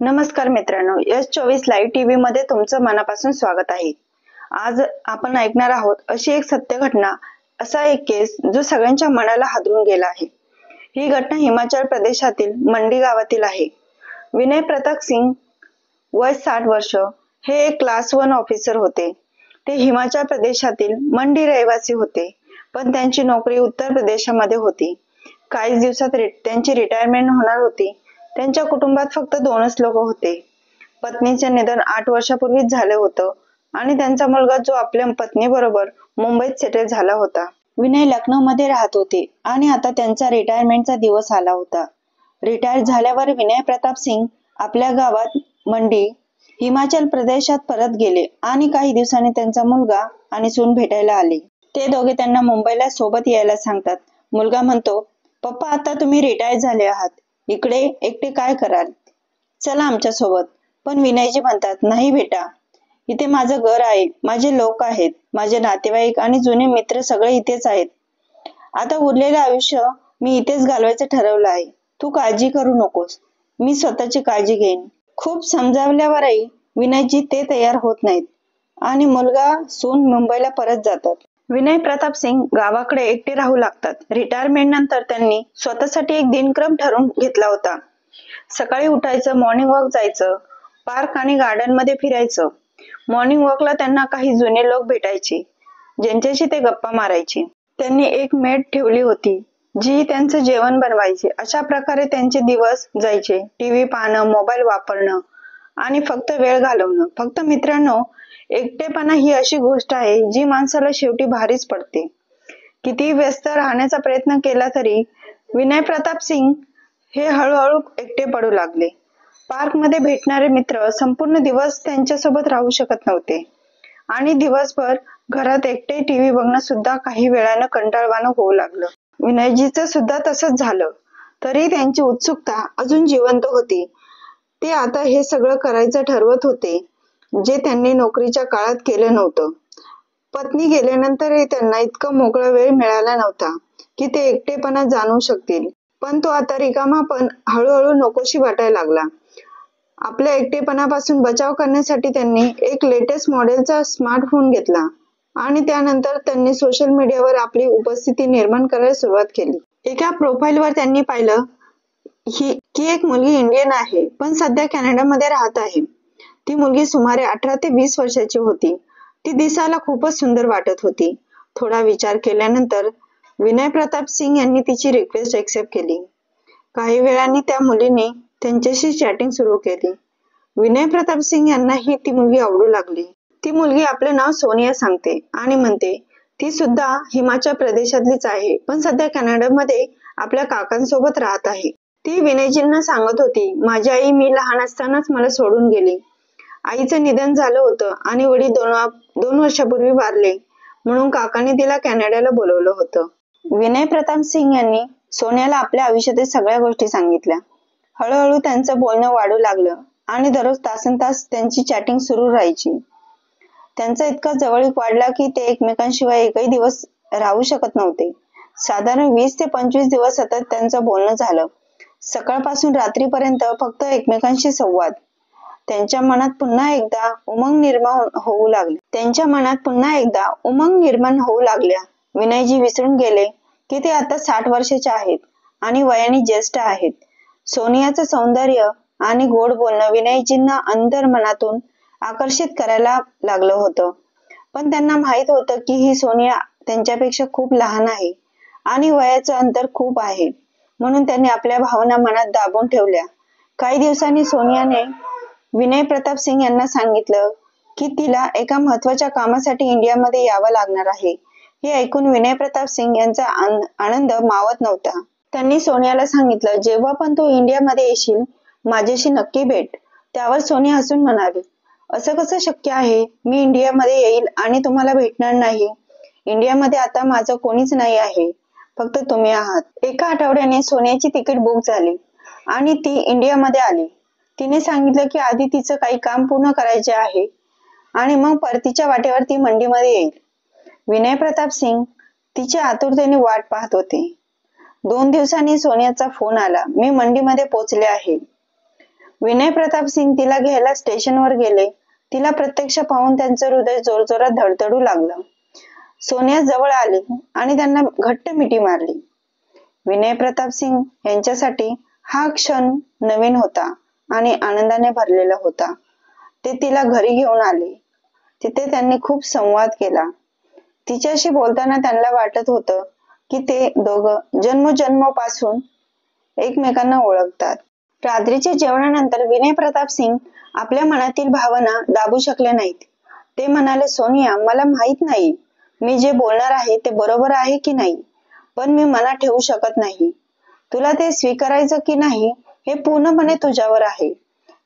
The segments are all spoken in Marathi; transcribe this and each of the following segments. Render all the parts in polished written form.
नमस्कार मित्रांनो, S24 लाईव्ह टीव्ही मध्ये तुमचं मनापासून स्वागत आहे। आज आपण ऐकणार आहोत अशी एक सत्य घटना, असा एक केस जो सगळ्यांच्या मनाला हादरून गेला आहे। ही घटना हिमाचल प्रदेशातील मंडी गावातील आहे। विनय प्रताप सिंग वय 60 वर्ष हे एक क्लास 1 ऑफिसर होते। ते हिमाचल प्रदेशातील मंडी रहिवासी होते, पण त्यांची नोकरी उत्तर प्रदेशामध्ये होती। काही दिवसात त्यांची रिटायरमेंट होणार होती। त्यांच्या कुटुंबात फक्त 2च लोक होते। पत्नीचे निधन 8 वर्षापूर्वीच झाले होतं आणि त्यांचा मुलगा जो आपल्या पत्नीबरोबर मुंबईत सेटल झाला होता। विनय लखनौमध्ये राहत होते आणि आता त्यांचा रिटायरमेंटचा दिवस आला होता। रिटायर झाल्यावर विनय प्रताप सिंग आपल्या गावात मंडी हिमाचल प्रदेशात परत गेले आणि काही दिवसांनी त्यांचा मुलगा आणि सून भेटायला आले। ते दोघे त्यांना मुंबईला सोबत यायला सांगतात। मुलगा म्हणतो, पप्पा आता तुम्ही रिटायर झाले आहात, इकडे एकटे काय कराल, चला आमच्या सोबत। पण विनयजी म्हणतात, नाही बेटा, इथे माझं घर आहे, माझे लोक आहेत, माझे नातेवाईक आणि जुने मित्र सगळे इथेच आहेत। आता उरलेलं आयुष्य मी इथेच घालवायचं ठरवलं आहे, तू काळजी करू नकोस, मी स्वतःची काळजी घेईन। खूप समजावल्यावरही विनयजी ते तयार होत नाहीत आणि मुलगा सून मुंबईला परत जातात। विनय प्रताप सिंग गावाकडे एकटे राहू लागतात। रिटायरमेंट नंतर त्यांनी स्वतःसाठी एक दिनक्रम ठरवून घेतला होता। सकाळी उठायचं, मॉर्निंग वॉक जायचं, पार्क आणि गार्डन मध्ये फिरायचं। मॉर्निंग वॉकला त्यांना काही जुने लोक भेटायचे, ज्यांच्याशी ते गप्पा मारायचे। त्यांनी एक मेड ठेवली होती, जी त्यांचं जेवण बनवायची। अशा प्रकारे त्यांचे दिवस जायचे। टीव्ही पाहणं, मोबाईल वापरणं आणि फक्त वेळ घालवणं। फक्त मित्रांनो, एकटेपणा ही अशी गोष्ट आहे जी माणसाला शेवटी भारीच पडते। किती व्यस्त राहण्याचा प्रयत्न केला तरी विनय प्रताप सिंग हे हळूहळू एकटे पडू लागले। पार्क मध्ये भेटणारे मित्र संपूर्ण दिवस त्यांच्यासोबत राहू शकत नव्हते आणि दिवसभर घरात एकटे टीव्ही बघणं सुद्धा काही वेळानं कंटाळवाणं होऊ लागलं। विनयजीचं सुद्धा तसंच झालं, तरी त्यांची उत्सुकता अजून जिवंत होती। ते आता हे सगळं करायचं ठरवत होते, जे त्यांनी नोकरीच्या काळात केलं नव्हतं। पत्नी गेल्यानंतरही त्यांना इतका मोकळा वेळ मिळाला नव्हता की ते एकटेपणा जाणू शकतील, पण तो आता रिकामापण हळूहळू नकोशी वाटायला लागला। आपल्या एकटेपणापासून बचाव करण्यासाठी त्यांनी एक लेटेस्ट मॉडेलचा स्मार्टफोन घेतला आणि त्यानंतर त्यांनी सोशल मीडियावर आपली उपस्थिती निर्माण करायला सुरुवात केली। एका प्रोफाईलवर त्यांनी पाहिलं की एक मुलगी इंडियन आहे, पण सध्या कॅनडामध्ये राहत आहे। ती मुलगी सुमारे 18 ते 20 वर्षाची होती। ती दिसायला खूपच सुंदर वाटत होती। थोडा विचार केल्यानंतर विनय प्रताप सिंग यांनी तिची रिक्वेस्ट एक्सेप्ट केली। काही वेळाने त्या मुलीने त्यांच्याशी चॅटिंग सुरू केली। विनय प्रताप सिंग यांनाही ती मुलगी आवडू लागली। ती मुलगी आपले नाव सोनिया सांगते आणि म्हणते ती सुद्धा हिमाचल प्रदेशातलीच आहे, पण सध्या कॅनडामध्ये आपल्या काकांसोबत राहत आहे। ती विनयजींना सांगत होती, माझी आई मी लहान असतानाच मला सोडून गेली। आईचं निधन झालं होतं आणि वडील 2 वर्षापूर्वी वारले, म्हणून काकांनी तिला कॅनडाला बोलवलं होतं। विनय प्रताप सिंग यांनी सोनियाला आपल्या आयुष्यातील सगळ्या गोष्टी सांगितल्या। हळूहळू त्यांचं बोलणं वाढू लागलं आणि दररोज तासनतास त्यांची चॅटिंग सुरू राहायची। त्यांचा इतका जवळीक वाढला की ते एकमेकांशिवाय एकही दिवस राहू शकत नव्हते। साधारण 20 ते 25 दिवस सतत त्यांचं बोलणं झालं। सकाळपासून रात्रीपर्यंत फक्त एकमेकांशी संवाद। त्यांच्या मनात पुन्हा एकदा उमंग निर्माण होऊ लागल्या। विनयजी विसरून गेले की ते आता 60 वर्षाचे आहेत आणि वयाने ज्येष्ठ आहेत। सोनियाचं सौंदर्य आणि गोड बोलणं विनयजींना अंतर्मनातून आकर्षित करायला लागलं होतं, पण त्यांना माहित होतं की ही सोनिया त्यांच्यापेक्षा खूप लहान आहे आणि वयाचं अंतर खूप आहे, म्हणून त्यांनी आपल्या भावना मनात दाबून ठेवल्या। काही दिवसांनी सोनियाने विनय प्रताप सिंग यांना सांगितलं की तिला एका महत्त्वाच्या कामासाठी इंडियामध्ये यावं लागणार आहे। हे ऐकून विनय प्रताप सिंग यांचा आनंद मावत नव्हता। त्यांनी सोनियाला सांगितलं, जेव्हा पण तू इंडियामध्ये येशील माझ्याशी नक्की भेट। त्यावर सोनिया हसून म्हणाली, असं कसं शक्य आहे, मी इंडियामध्ये येईल आणि तुम्हाला भेटणार नाही? इंडियामध्ये आता माझं कोणीच नाही आहे, फक्त तुम्ही आहात। एका आठवड्याने सोनियाची तिकीट बुक झाली आणि ती इंडियामध्ये आली। तिने सांगितलं की आधी तिचं काही काम पूर्ण करायचे आहे आणि मग परतीच्या वाटेवर ती मंडीमध्ये येईल। विनय प्रताप सिंग तिची आतुरतेने वाट पाहत होते। 2 दिवसांनी सोनियाचा फोन आला, मी मंडीमध्ये पोहोचले आहे। विनय प्रताप सिंग तिला घ्यायला स्टेशनवर गेले. तिला प्रत्यक्ष पाहून त्यांचं हृदय जोरजोरात धडधडू लागलं. सोनिया जवळ आली आणि त्यांना घट्ट मिठी मारली. विनय प्रताप सिंग यांच्यासाठी हा क्षण नवीन होता आणि आनंदाने भरलेला होता. ते तिला घरी घेऊन आले. तिथे त्यांनी खूप संवाद केला. तिच्याशी बोलताना त्यांना वाटत होतं की ते दोघं जन्मोजन्मापासून एकमेकांना ओळखतात. रात्रीच्या जेवणानंतर विनय प्रताप सिंग आपल्या मनातील भावना दाबू शकले नाहीत. ते म्हणाले, सोनिया, मला माहित नाही मी जे बोलणार आहे ते बरोबर आहे की नाही, पण मी मनात ठेवू शकत नाही. तुला ते स्वीकारायचं की नाही हे पूर्णपणे तुझ्यावर आहे.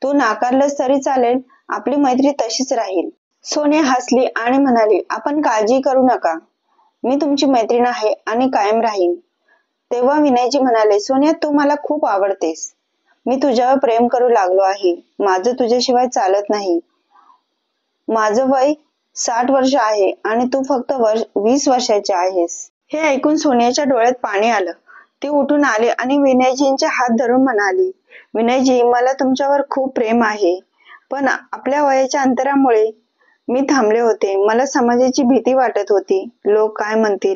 तू नाकारलंस तरी चालेल, आपली मैत्री तशीच राहील. सोनिया हसली आणि म्हणाली, आपण काळजी करू नका, मी तुमची मैत्रीण आहे आणि कायम राहीन. तेव्हा विनयजी म्हणाले, सोनिया, तू मला खूप आवडतेस. मी तुझ्यावर प्रेम करू लागलो आहे. माझं तुझ्याशिवाय चालत नाही. माझं वय 60 वर्ष आहे आणि तू फक्त 20 वर्षाची आहेस. हे ऐकून सोनियाच्या डोळ्यात पाणी आलं. ती उठून आली आणि विनयजींचे हात धरून म्हणाली, विनयजी, मला तुमच्यावर खूप प्रेम आहे, पण आपल्या वयाच्या अंतरामुळे मी थांबले होते. मला समाजाची भीती वाटत होती. लोक काय म्हणतील,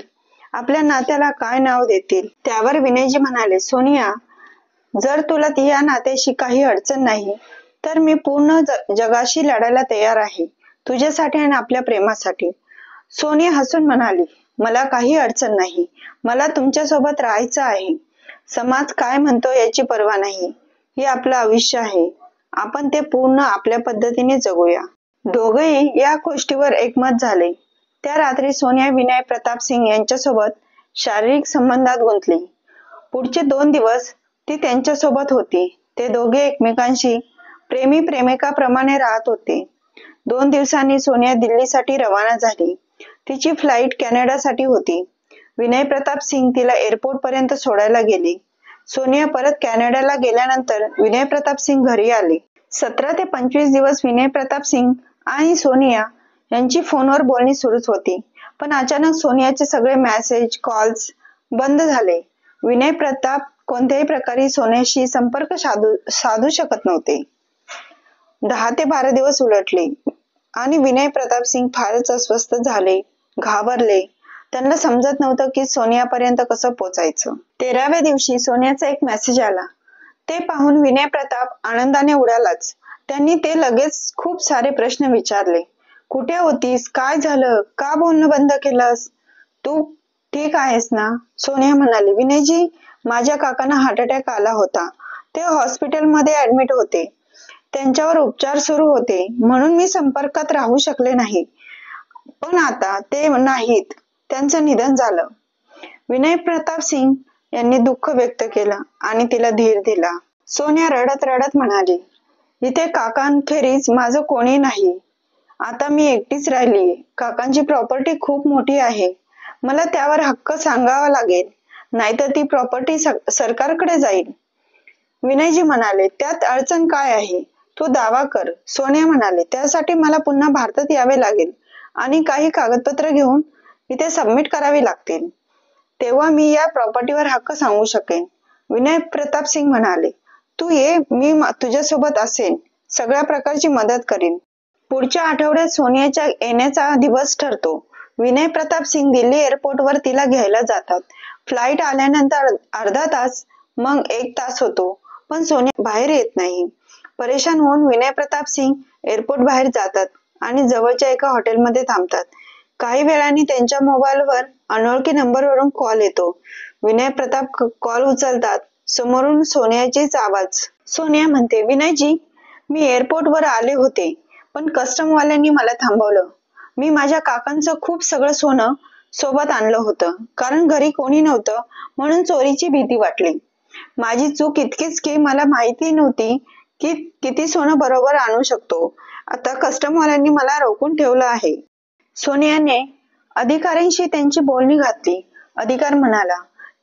आपल्या नात्याला काय नाव देतील. त्यावर विनयजी म्हणाले, सोनिया, जर तुला या नात्याशी काही अडचण नाही तर मी पूर्ण जगाशी लढायला तयार आहे, तुझ्यासाठी आणि आपल्या प्रेमासाठी. सोनिया हसून म्हणाली, मला काही अडचण नाही. मला तुमच्या सोबत राहायचं आहे. समाज काय म्हणतो याची पर्वा नाही. हे आपलं आयुष्य आहे. आपण ते पूर्ण आपल्या पद्धतीने जगूया. दोघेही या गोष्टीवर एकमत झाले. त्या रात्री सोनिया विनय प्रताप सिंग यांच्यासोबत शारीरिक संबंधात गुंतली. पुढचे 2 दिवस ती त्यांच्यासोबत होती. ते दोघे एकमेकांशी प्रेमी प्रेमिकाप्रमाणे राहत होते. 2 दिवसांनी सोनिया दिल्लीसाठी रवाना झाली. तिची फ्लाईट कॅनडासाठी होती. विनय प्रताप सिंग तिला एअरपोर्ट पर्यंत सोडायला गेले. सोनिया परत कॅनडाला गेल्यानंतर विनय प्रताप सिंग घरी आले. 17 ते 25 दिवस विनय प्रताप सिंग आणि सोनिया यांची फोनवर बोलणी सुरूच होती. पण अचानक सोनियाचे सगळे मेसेज, कॉल्स बंद झाले. विनय प्रताप कोणत्याही प्रकारे सोनियाशी संपर्क साधू शकत नव्हते. 10 ते 12 दिवस उलटले आणि विनय प्रताप सिंग फारच अस्वस्थ झाले, घाबरले. त्यांना समजत नव्हतं की सोनियापर्यंत कसं पोचायचं. 13व्या दिवशी सोनियाचा एक मेसेज आला. ते पाहून विनय प्रताप आनंदाने उडालाच. त्यांनी ते लगेच खूप सारे प्रश्न विचारले. कुठे होतीस? काय झालं? का बोलणं बंद केलंस? तू ठीक आहेस ना? सोनिया म्हणाली, विनयजी, माझ्या काकांना हार्ट अटॅक आला होता. ते हॉस्पिटलमध्ये ऍडमिट होते. त्यांच्यावर उपचार सुरू होते, म्हणून मी संपर्कात राहू शकले नाही. पण आता ते नाहीत. त्यांचं निधन झालं. विनय प्रताप सिंग यांनी दुःख व्यक्त केलं आणि तिला धीर दिला. सोनिया रडत रडत म्हणाली, इथे काकांखेरीज माझं कोणी नाही. आता मी एकटीच राहिलीये. काकांची प्रॉपर्टी खूप मोठी आहे. मला त्यावर हक्क सांगावा लागेल, नाहीतर ती प्रॉपर्टी सरकारकडे जाईल. विनयजी म्हणाले, त्यात अडचण काय आहे? तू दावा कर. सोनिया म्हणाले, त्यासाठी मला पुन्हा भारतात यावे लागेल आणि काही कागदपत्र घेऊन इथे सबमिट करावी लागतील. तेव्हा मी या प्रॉपर्टीवर हक्क सांगू शकेन. विनय प्रताप सिंग म्हणाले, तू ये, मी तुझ्यासोबत असेन. सगळ्या प्रकारची मदत करीन. पुढच्या आठवड्यात सोनियाच्या येण्याचा दिवस ठरतो. विनय प्रताप सिंग दिल्ली एअरपोर्टवर तिला घ्यायला जातात. फ्लाईट आल्यानंतर अर्धा तास, मग 1 तास होतो, पण सोनिया बाहेर येत नाही. परेशान होऊन विनय प्रताप सिंग एअरपोर्ट बाहेर जातात आणि जवळच्या एका हॉटेलमध्ये थांबतात. काही वेळाने त्यांच्या मोबाईलवर अनोळखी नंबरवरून कॉल येतो. विनय प्रताप कॉल उचलतात. समोरून सोनियाचीच आवाज. सोनिया म्हणते, विनयजी, मी एअरपोर्टवर आले होते, पण कस्टमवाल्यांनी मला थांबवलं. मी माझ्या काकांचं खूप सगळं सोनं सोबत आणलं होतं, कारण घरी कोणी नव्हतं, म्हणून चोरीची भीती वाटली. माझी चूक इतकीच की मला माहिती नव्हती की किती सोनं बरोबर आणू शकतो. आता कस्टमवाल्यांनी मला रोखून ठेवलं आहे. सोनियाने अधिकाऱ्यांशी त्यांची बोलणी घातली. अधिकार म्हणाला,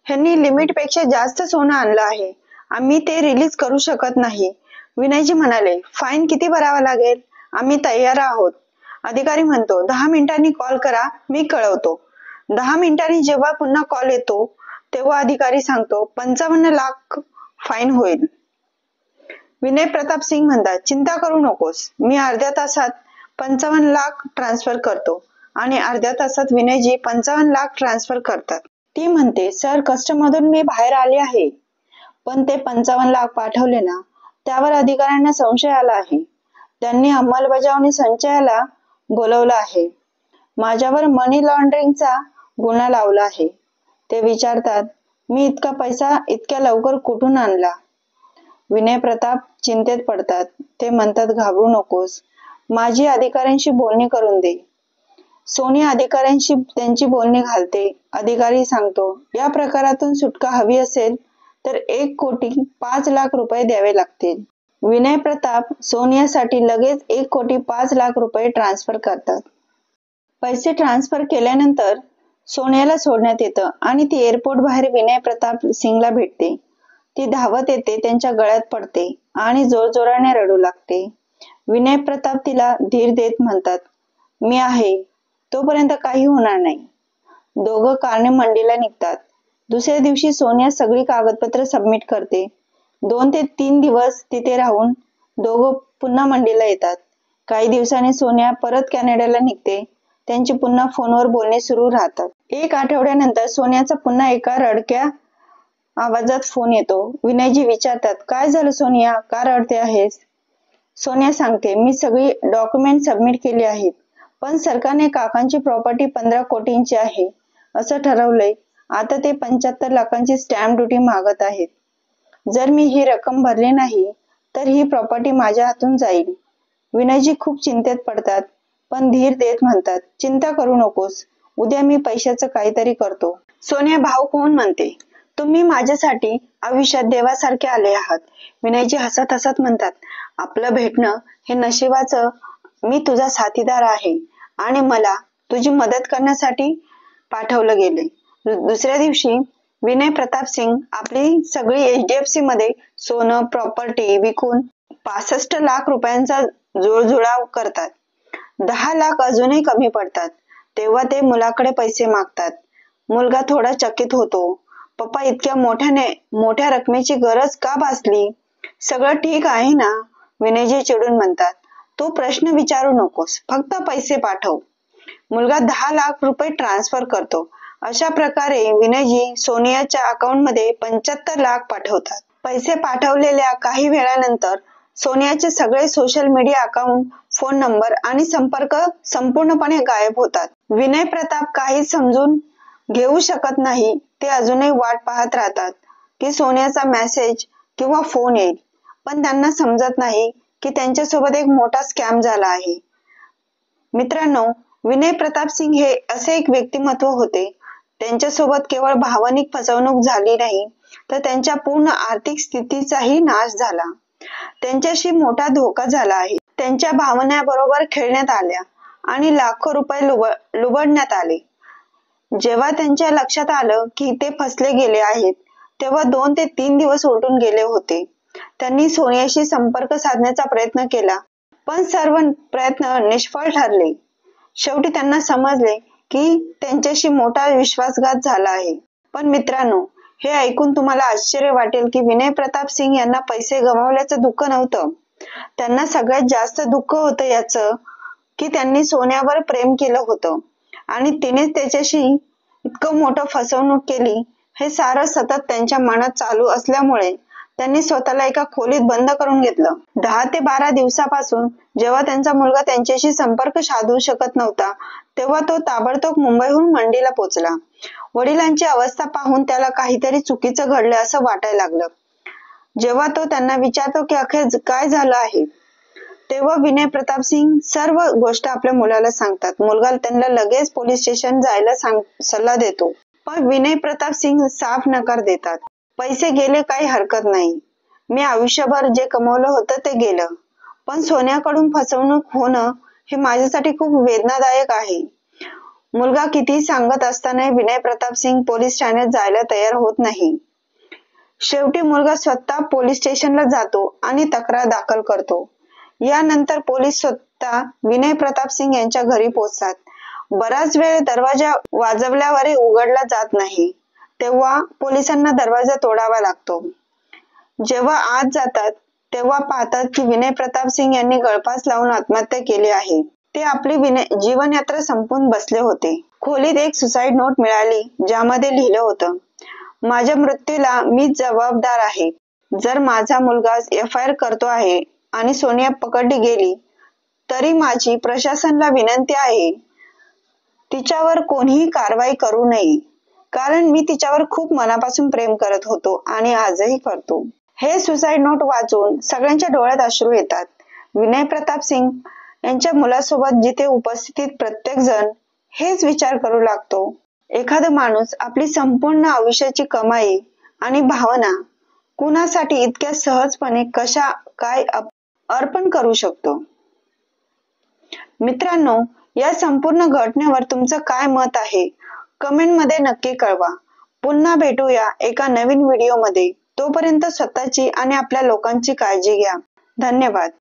ह्यांनी लिमिटपेक्षा जास्त सोनं आणलं आहे. आम्ही ते रिलीज करू शकत नाही. विनयजी म्हणाले, फाईन किती भरावा लागेल? आम्ही तयार आहोत. अधिकारी म्हणतो, 10 मिनिटांनी कॉल करा, मी कळवतो. 10 मिनिटांनी जेव्हा पुन्हा कॉल येतो तेव्हा अधिकारी सांगतो, 55 लाख फाईन होईल. विनय प्रताप सिंग म्हणतात, चिंता करू नकोस, मी अर्ध्या तासात 55 लाख ट्रान्सफर करतो. आणि अर्ध्या तासात विनयजी 55 लाख ट्रान्सफर करतात. ती म्हणते, सर कस्टममधून मी बाहेर आले आहे, पण ते 55 लाख पाठवले ना, त्यावर अधिकाऱ्यांना संशय आला आहे. त्यांनी अंमलबजावणी संचयाला बोलवलं आहे. माझ्यावर मनी लॉन्ड्रिंगचा गुन्हा लावला आहे. ते विचारतात, मी इतका पैसा इतक्या लवकर कुठून आणला? विनय प्रताप चिंतेत पडतात. ते म्हणतात, घाबरू नकोस, माझी अधिकाऱ्यांशी बोलणी करून दे. सोनिया अधिकाऱ्यांशी त्यांची बोलणी घालते. अधिकारी सांगतो, या प्रकारातून सुटका हवी असेल तर 1,05,00,000 रुपये द्यावे लागतील. विनय प्रताप सोनियासाठी लगेच 1,05,00,000 रुपये ट्रान्सफर करतात. पैसे ट्रान्सफर केल्यानंतर सोनियाला सोडण्यात येतं आणि ती एअरपोर्ट बाहेर विनय प्रताप सिंगला भेटते. ती धावत येते, त्यांच्या गळ्यात पडते आणि जोरजोराने रडू लागते. विनय प्रताप तिला धीर देत म्हणतात, मी आहे, तोपर्यंत काही होणार नाही. दोघं कारने मंडीला निघतात. दुसऱ्या दिवशी सोनिया सगळी कागदपत्र सबमिट करते. 2 ते 3 दिवस तिथे राहून दोघं पुन्हा मंडीला येतात. काही दिवसांनी सोनिया परत कॅनडाला निघते. त्यांची पुन्हा फोनवर बोलणे सुरू राहतात. 1 आठवड्यानंतर सोनियाचा पुन्हा एका रडक्या आवाजात फोन येतो. विनयजी विचारतात, काय झालं सोनिया, का रडते आहेस? सोनिया सांगते, मी सगळी डॉक्युमेंट सबमिट केली आहेत, पण सरकारने काकांची प्रॉपर्टी 15 कोटींची आहे असं ठरवलंय. आता ते 75 लाखांची स्टॅम्प ड्युटी मागत आहेत. जर मी ही रक्कम भरली नाही तर ही प्रॉपर्टी माझ्या हातून जाईल. विनयजी खूप चिंतेत पडतात, पण धीर देत म्हणतात, चिंता करू नकोस, उद्या मी पैशाचं काहीतरी करतो. सोनिया भाऊ कोण म्हणते, तुम्ही माझ्यासाठी आयुष्यात देवासारखे आले आहात. विनयजी हसत हसत म्हणतात, आपलं भेटणं हे नशिबाचं, मी तुझा साथीदार आहे आणि मला तुझी मदत करण्यासाठी पाठवलं गेले. दुसऱ्या दिवशी विनय प्रताप सिंग आपली सगळी HDFC मध्ये सोनं प्रॉपर्टी विकून 65 लाख रुपयांचा जुळजुळाव करतात. 10 लाख अजूनही कमी पडतात. तेव्हा ते मुलाकडे पैसे मागतात. मुलगा थोडा चकित होतो. पप्पा, इतक्या मोठ्या रकमेची गरज का भासली? सगळं ठीक आहे ना? विनयजी चिडून म्हणतात, तू प्रश्न विचारू नकोस, फक्त पैसे पाठव. मुलगा 10 लाख रुपये ट्रान्सफर करतो. अशा प्रकारे विनयजी सोनियाच्या अकाउंटमध्ये 75 लाख पाठवतात. पैसे पाठवलेल्या काही वेळानंतर सोनियाचे सगळे social media account, phone number आणि संपर्क संपूर्णपणे गायब होतात. विनय प्रताप काहीच समजून घेऊ शकत नाही. ते अजूनही वाट पाहत राहतात की सोनियाचा मेसेज किंवा फोन येईल, पण त्यांना समजत नाही की त्यांच्यासोबत एक मोठा स्कॅम झाला आहे. मित्रांनो, विनय प्रताप सिंग हे असे एक व्यक्तिमत्व होते. त्यांच्यासोबत केवळ भावनिक फसवणूक झाली नाही, तर त्यांच्या पूर्ण आर्थिक स्थितीचाही नाश झाला. त्यांच्याशी मोठा धोका झाला आहे. त्यांच्या भावनांबरोबर खेळण्यात आल्या आणि लाखो रुपये लुबाडण्यात आले. जेव्हा त्यांच्या लक्षात आलं की ते फसले गेले आहेत, तेव्हा 2 ते 3 दिवस उलटून गेले होते. त्यांनी सोनियाशी संपर्क साधण्याचा प्रयत्न केला, पण सर्व प्रयत्न निष्फळ ठरले. शेवटी त्यांना समजले की त्यांच्याशी मोठा विश्वासघात झाला आहे. पण मित्रांनो, हे ऐकून तुम्हाला आश्चर्य वाटेल की विनय प्रताप सिंग यांना पैसे गमावल्याचं दुःख नव्हतं. त्यांना सगळ्यात जास्त दुःख होतं याचं की त्यांनी सोन्यावर प्रेम केलं होतं आणि तिने त्याच्याशी इतकं मोठं फसवणूक केली. हे सारं सतत त्यांच्या मनात चालू असल्यामुळे त्यांनी स्वतःला एका खोलीत बंद करून घेतलं. 10 ते 12 दिवसापासून जेव्हा त्यांचा मुलगा त्यांच्याशी संपर्क साधू शकत नव्हता, तेव्हा तो ताबडतोब मुंबईहून मंडीला पोहोचला. वडिलांची अवस्था पाहून त्याला काहीतरी चुकीचं घडलं असं वाटायला लागलं. जेव्हा तो त्यांना विचारतो की अखेर काय झालं आहे, तेव्हा विनय प्रताप सिंग सर्व गोष्ट आपल्या मुलाला सांगतात. मुलगा त्यांना लगेच पोलीस स्टेशन जायला सल्ला देतो, पण विनय प्रताप सिंग साफ नकार देतात. पैसे गेले काही हरकत नाही, मी आयुष्यभर जे कमवलं होतं ते गेलं, पण सोन्याकडून फसवणूक होणं हे माझ्यासाठी खूप वेदनादायक आहे. मुलगा कितीही सांगत असताना विनय प्रताप सिंग पोलीस ठाण्यात जायला तयार होत नाही. शेवटी मुलगा स्वतः पोलीस स्टेशनला जातो आणि तक्रार दाखल करतो. यानंतर पोलीस स्वतः विनय प्रताप सिंग यांच्या घरी पोहोचतात. बराच वेळ दरवाजा वाजवल्यावरही उघडला जात नाही. तेव्हा पोलिसांना दरवाजा तोडावा लागतो. जेव्हा आत जातात तेव्हा पाहतात की विनय प्रताप सिंग यांनी गळफास लावून आत्महत्या केली आहे. ते आपली जीवनयात्रा संपून बसले होते. खोलीत एक सुसाईड नोट मिळाली, ज्यामध्ये लिहिलं होतं, माझ्या मृत्यूला मीच जबाबदार आहे. जर माझा मुलगा FIR करतो आहे आणि सोनिया पकडली गेली तरी माझी प्रशासनाला विनंती आहे, तिच्यावर कोणीही कारवाई करू नये, कारण मी तिच्यावर खूप मनापासून प्रेम करत होतो आणि आजही करतो. हे सुसाईड नोट वाचून सगळ्यांच्या डोळ्यात अश्रू येतात. विनय प्रताप सिंग यांच्या मुलासोबत जिथे उपस्थित प्रत्येक जण हेच विचार करू लागतो, एखादा माणूस आपली संपूर्ण आयुष्याची कमाई आणि भावना कुणासाठी इतक्या सहजपणे कशा काय अर्पण करू शकतो. मित्रांनो, या संपूर्ण घटनेवर तुमचं काय मत आहे, कमेंट मध्ये नक्की कळवा. पुन्हा भेटूया एका नवीन व्हिडिओ मध्ये. तोपर्यंत स्वतःची आणि आपल्या लोकांची काळजी घ्या. धन्यवाद.